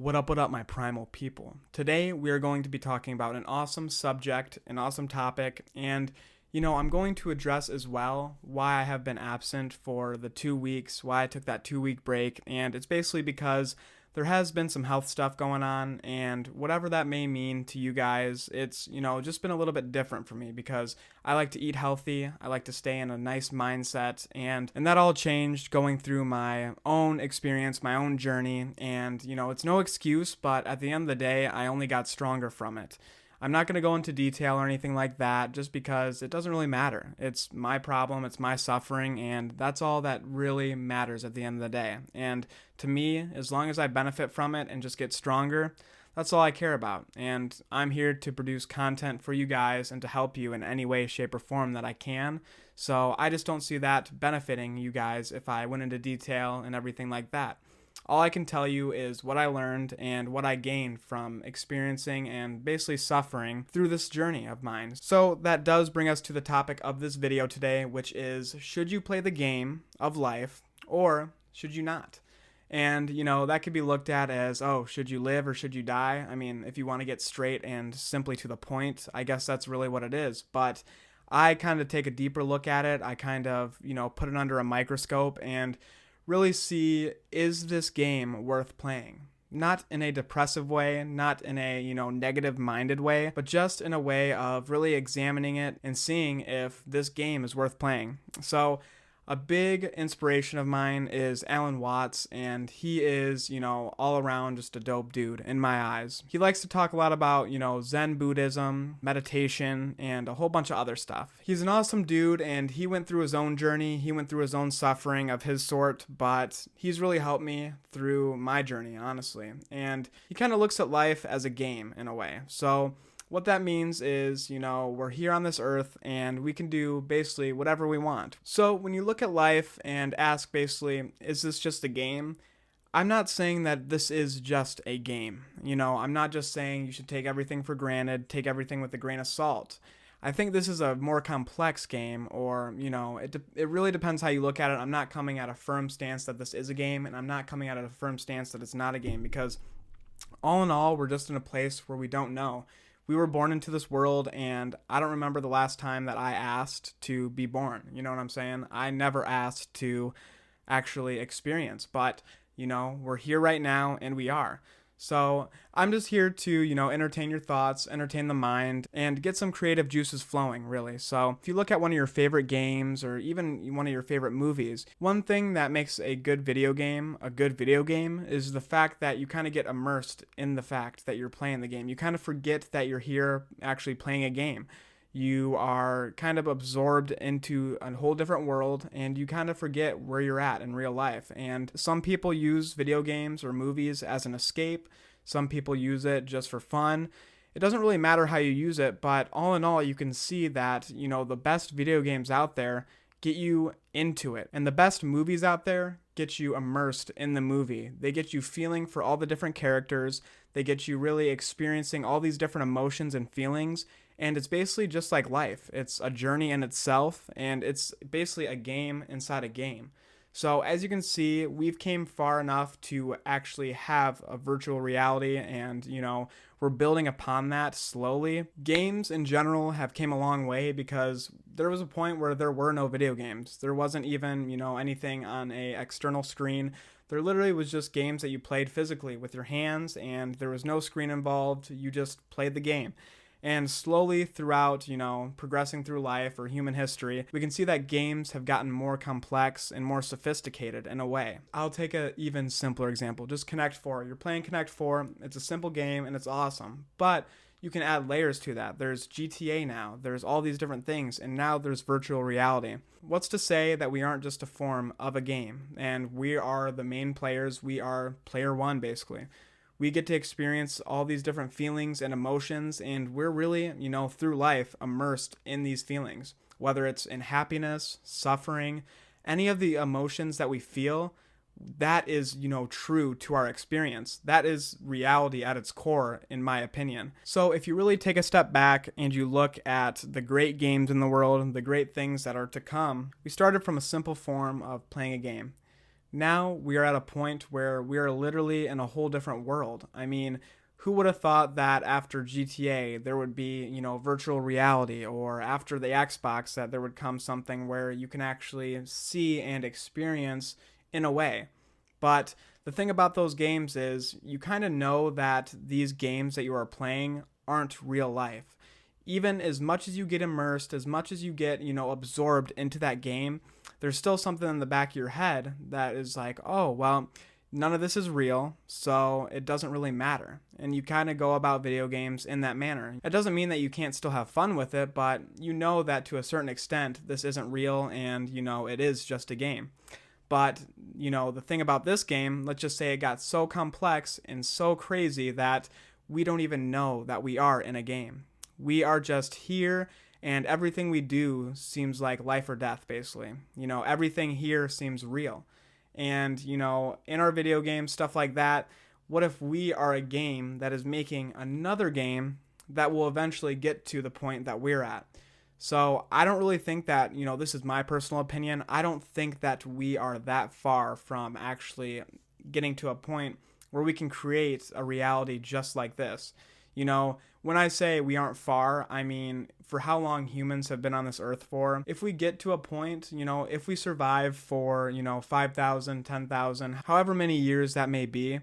What up, my primal people? Today, we are going to be talking about an awesome subject, an awesome topic, and I'm going to address as well why I have been absent for the 2 weeks, why I took that 2 week break, and it's basically because there has been some health stuff going on, and whatever that may mean to you guys, it's, just been a little bit different for me because I like to eat healthy, I like to stay in a nice mindset, and that all changed going through my own experience, my own journey, and, it's no excuse, but at the end of the day, I only got stronger from it. I'm not going to go into detail or anything like that just because it doesn't really matter. It's my problem, it's my suffering, and that's all that really matters at the end of the day. And to me, as long as I benefit from it and just get stronger, that's all I care about. And I'm here to produce content for you guys and to help you in any way, shape, or form that I can. So I just don't see that benefiting you guys if I went into detail and everything like that. All I can tell you is what I learned and what I gained from experiencing and basically suffering through this journey of mine. So that does bring us to the topic of this video today, which is, should you play the game of life or should you not? And, that could be looked at as, oh, should you live or should you die? I mean, if you want to get straight and simply to the point, I guess that's really what it is. But I kind of take a deeper look at it. I kind of, put it under a microscope and really see, is this game worth playing? Not in a depressive way, not in a, negative minded way, but just in a way of really examining it and seeing if this game is worth playing. So a big inspiration of mine is Alan Watts, and he is, all around just a dope dude in my eyes. He likes to talk a lot about, Zen Buddhism, meditation, and a whole bunch of other stuff. He's an awesome dude, and he went through his own journey. He went through his own suffering of his sort, but he's really helped me through my journey, honestly. And he kind of looks at life as a game in a way. So what that means is, we're here on this earth and we can do basically whatever we want. So when you look at life and ask basically, is this just a game? I'm not saying that this is just a game. I'm not just saying you should take everything for granted, take everything with a grain of salt. I think this is a more complex game, or, it really depends how you look at it. I'm not coming at a firm stance that this is a game, and I'm not coming at a firm stance that it's not a game, because all in all, we're just in a place where we don't know. We were born into this world, and I don't remember the last time that I asked to be born. You know what I'm saying? I never asked to actually experience, but, we're here right now, and we are. So I'm just here to, entertain your thoughts, entertain the mind, and get some creative juices flowing, really. So if you look at one of your favorite games or even one of your favorite movies, one thing that makes a good video game is the fact that you kind of get immersed in the fact that you're playing the game. You kind of forget that you're here actually playing a game. You are kind of absorbed into a whole different world, and you kind of forget where you're at in real life. And some people use video games or movies as an escape. Some people use it just for fun. It doesn't really matter how you use it, but all in all, you can see that, the best video games out there get you into it. And the best movies out there get you immersed in the movie. They get you feeling for all the different characters. They get you really experiencing all these different emotions and feelings. And it's basically just like life. It's a journey in itself, and it's basically a game inside a game. So as you can see, we've came far enough to actually have a virtual reality, and, we're building upon that slowly. Games in general have came a long way because there was a point where there were no video games. There wasn't even, anything on a external screen. There literally was just games that you played physically with your hands, and there was no screen involved. You just played the game. And slowly throughout, progressing through life or human history, we can see that games have gotten more complex and more sophisticated in a way. I'll take an even simpler example. Just Connect 4. You're playing Connect 4. It's a simple game and it's awesome. But you can add layers to that. There's GTA now. There's all these different things. And now there's virtual reality. What's to say that we aren't just a form of a game and we are the main players? We are player one, basically. We get to experience all these different feelings and emotions, and we're really, through life immersed in these feelings. Whether it's in happiness, suffering, any of the emotions that we feel, that is, true to our experience. That is reality at its core, in my opinion. So if you really take a step back and you look at the great games in the world, the great things that are to come, we started from a simple form of playing a game. Now we are at a point where we are literally in a whole different world. I mean, who would have thought that after GTA there would be, virtual reality, or after the Xbox that there would come something where you can actually see and experience in a way. But the thing about those games is you kind of know that these games that you are playing aren't real life. Even as much as you get immersed, as much as you get, absorbed into that game, there's still something in the back of your head that is like, oh, well, none of this is real, so it doesn't really matter. And you kind of go about video games in that manner. It doesn't mean that you can't still have fun with it, but you know that to a certain extent, this isn't real and, it is just a game. But, the thing about this game, let's just say it got so complex and so crazy that we don't even know that we are in a game. We are just here, and everything we do seems like life or death, basically. Everything here seems real. And, in our video games, stuff like that, what if we are a game that is making another game that will eventually get to the point that we're at? So I don't really think that, this is my personal opinion, I don't think that we are that far from actually getting to a point where we can create a reality just like this. When I say we aren't far, I mean for how long humans have been on this earth for. If we get to a point, if we survive for, 5,000, 10,000, however many years that may be,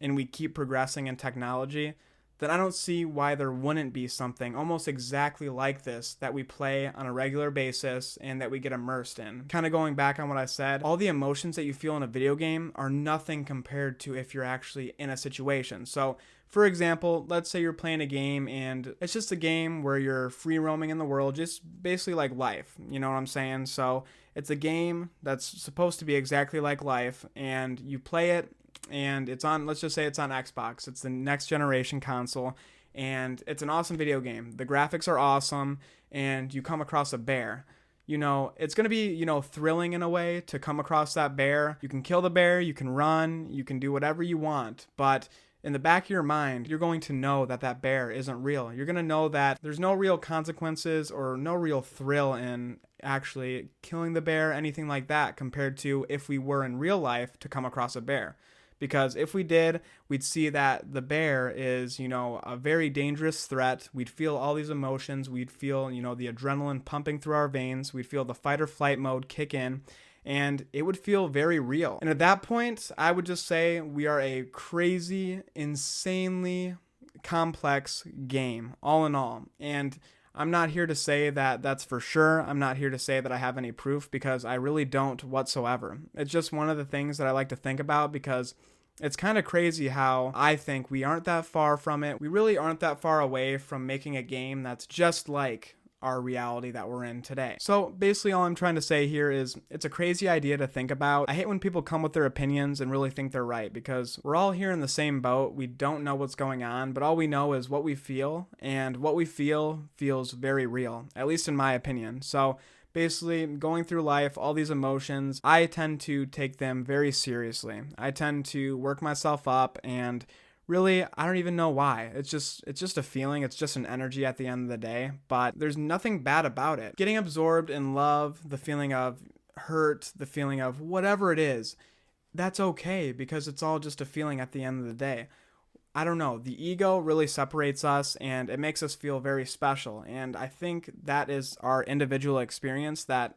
and we keep progressing in technology, then I don't see why there wouldn't be something almost exactly like this that we play on a regular basis and that we get immersed in. Kind of going back on what I said, all the emotions that you feel in a video game are nothing compared to if you're actually in a situation. So, for example, let's say you're playing a game and it's just a game where you're free roaming in the world, just basically like life. You know what I'm saying? So, it's a game that's supposed to be exactly like life, and you play it, and it's on, let's just say it's on Xbox. It's the next generation console, and it's an awesome video game. The graphics are awesome, and you come across a bear. It's going to be, thrilling in a way to come across that bear. You can kill the bear, you can run, you can do whatever you want, but in the back of your mind, you're going to know that that bear isn't real. You're going to know that there's no real consequences or no real thrill in actually killing the bear, anything like that, compared to if we were in real life to come across a bear. Because if we did, we'd see that the bear is, a very dangerous threat. We'd feel all these emotions. We'd feel, the adrenaline pumping through our veins. We'd feel the fight or flight mode kick in, and it would feel very real. And at that point, I would just say we are a crazy, insanely complex game, all in all. And I'm not here to say that that's for sure. I'm not here to say that I have any proof, because I really don't whatsoever. It's just one of the things that I like to think about, because it's kind of crazy how I think we aren't that far from it. We really aren't that far away from making a game that's just like our reality that we're in today. So basically all I'm trying to say here is it's a crazy idea to think about. I hate when people come with their opinions and really think they're right, because we're all here in the same boat. We don't know what's going on, but all we know is what we feel, and what we feel feels very real, at least in my opinion. So basically, going through life, all these emotions, I tend to take them very seriously. I tend to work myself up, and really, I don't even know why. It's just a feeling. It's just an energy at the end of the day. But there's nothing bad about it. Getting absorbed in love, the feeling of hurt, the feeling of whatever it is, that's okay, because it's all just a feeling at the end of the day. I don't know. The ego really separates us, and it makes us feel very special. And I think that is our individual experience that,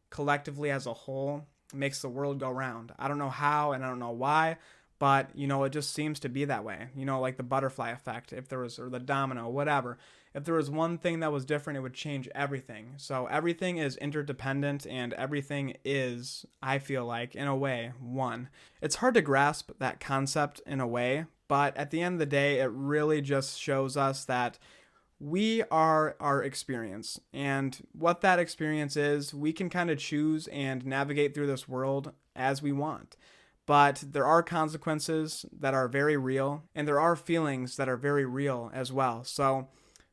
collectively as a whole makes the world go round. I don't know how, and I don't know why, but, it just seems to be that way. Like the butterfly effect, or the domino, whatever. If there was one thing that was different, it would change everything. So everything is interdependent, and everything is, I feel like, in a way, one. It's hard to grasp that concept in a way, but at the end of the day, it really just shows us that we are our experience. And what that experience is, we can kind of choose and navigate through this world as we want. But there are consequences that are very real, and there are feelings that are very real as well. So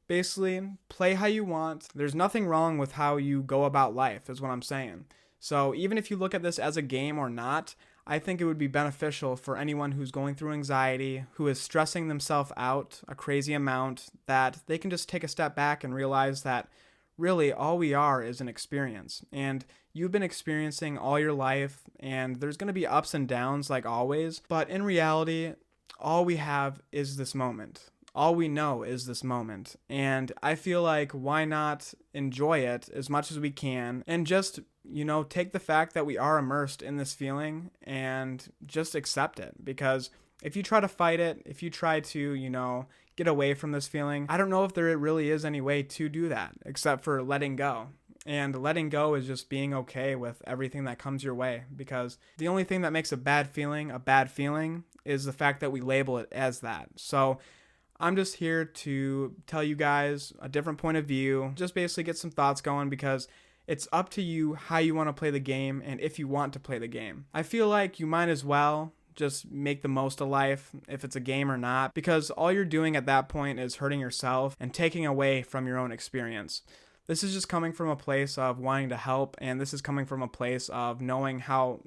basically, play how you want. There's nothing wrong with how you go about life, is what I'm saying. So even if you look at this as a game or not, I think it would be beneficial for anyone who's going through anxiety, who is stressing themselves out a crazy amount, that they can just take a step back and realize that really all we are is an experience. And you've been experiencing all your life, and there's going to be ups and downs like always. But in reality, all we have is this moment. All we know is this moment. And I feel like why not enjoy it as much as we can and just, take the fact that we are immersed in this feeling and just accept it. Because if you try to fight it, if you try to, get away from this feeling, I don't know if there really is any way to do that except for letting go. And letting go is just being okay with everything that comes your way, because the only thing that makes a bad feeling is the fact that we label it as that. So I'm just here to tell you guys a different point of view, just basically get some thoughts going, because it's up to you how you want to play the game and if you want to play the game. I feel like you might as well just make the most of life, if it's a game or not, because all you're doing at that point is hurting yourself and taking away from your own experience. This is just coming from a place of wanting to help, and this is coming from a place of knowing how,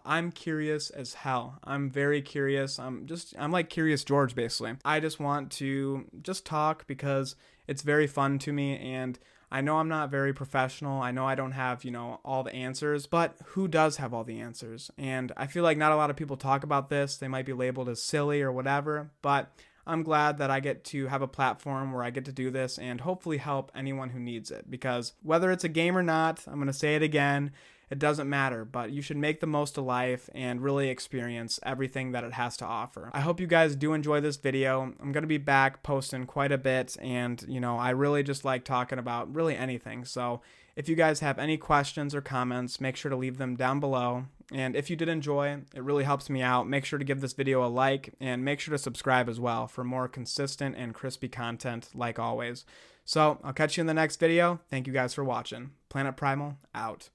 I'm curious as hell. I'm very curious. I'm like Curious George, basically. I just want to just talk because it's very fun to me, and I know I'm not very professional. I know I don't have, all the answers, but who does have all the answers? And I feel like not a lot of people talk about this. They might be labeled as silly or whatever, but I'm glad that I get to have a platform where I get to do this and hopefully help anyone who needs it, because whether it's a game or not, I'm going to say it again, it doesn't matter, but you should make the most of life and really experience everything that it has to offer. I hope you guys do enjoy this video. I'm going to be back posting quite a bit, and I really just like talking about really anything. So if you guys have any questions or comments, make sure to leave them down below. And if you did enjoy, it really helps me out. Make sure to give this video a like and make sure to subscribe as well for more consistent and crispy content like always. So I'll catch you in the next video. Thank you guys for watching. Planet Primal out.